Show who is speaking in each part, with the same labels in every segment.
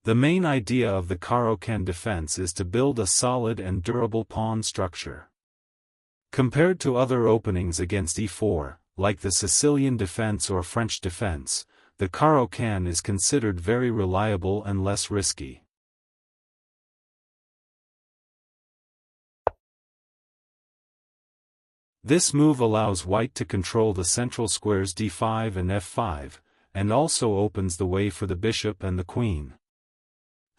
Speaker 1: The main idea of the Caro-Kann defense is to build a solid and durable pawn structure. Compared to other openings against e4, like the Sicilian defense or French defense, the Caro-Kann is considered very reliable and less risky. This move allows white to control the central squares d5 and f5, and also opens the way for the bishop and the queen.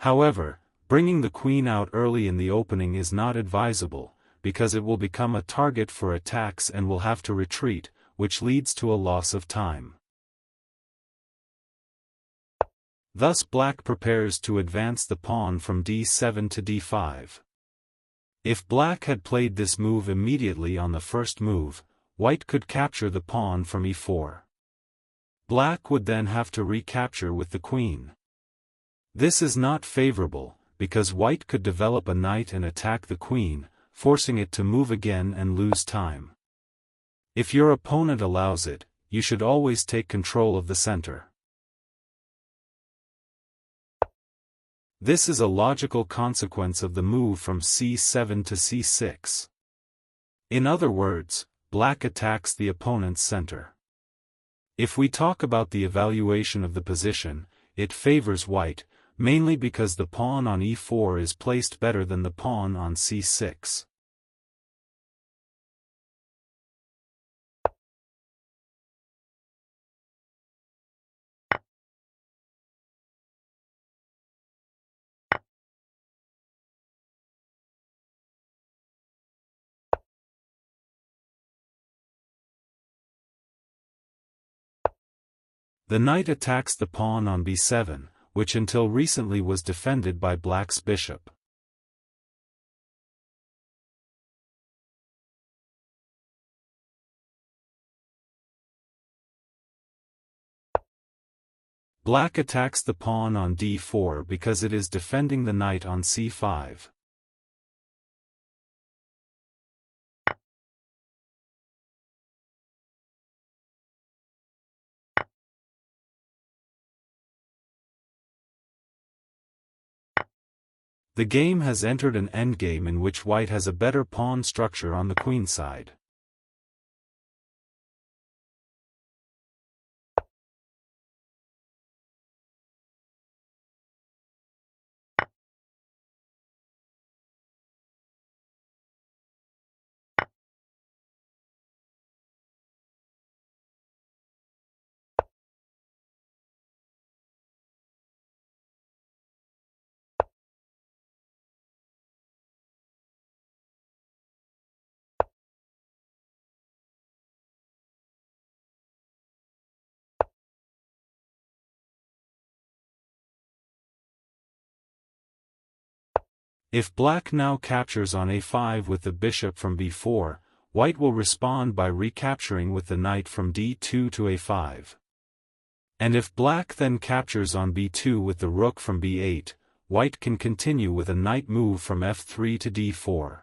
Speaker 1: However, bringing the queen out early in the opening is not advisable, because it will become a target for attacks and will have to retreat, which leads to a loss of time. Thus black prepares to advance the pawn from d7 to d5. If black had played this move immediately on the first move, white could capture the pawn from e4. Black would then have to recapture with the queen. This is not favorable, because white could develop a knight and attack the queen, forcing it to move again and lose time. If your opponent allows it, you should always take control of the center. This is a logical consequence of the move from c7 to c6. In other words, black attacks the opponent's center. If we talk about the evaluation of the position, it favors white, mainly because the pawn on e4 is placed better than the pawn on c6. The knight attacks the pawn on b7, which until recently was defended by black's bishop. Black attacks the pawn on d4 because it is defending the knight on c5. The game has entered an endgame in which white has a better pawn structure on the queen side. If black now captures on a5 with the bishop from b4, white will respond by recapturing with the knight from d2 to a5. And if black then captures on b2 with the rook from b8, white can continue with a knight move from f3 to d4.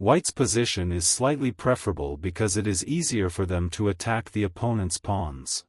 Speaker 1: White's position is slightly preferable because it is easier for them to attack the opponent's pawns.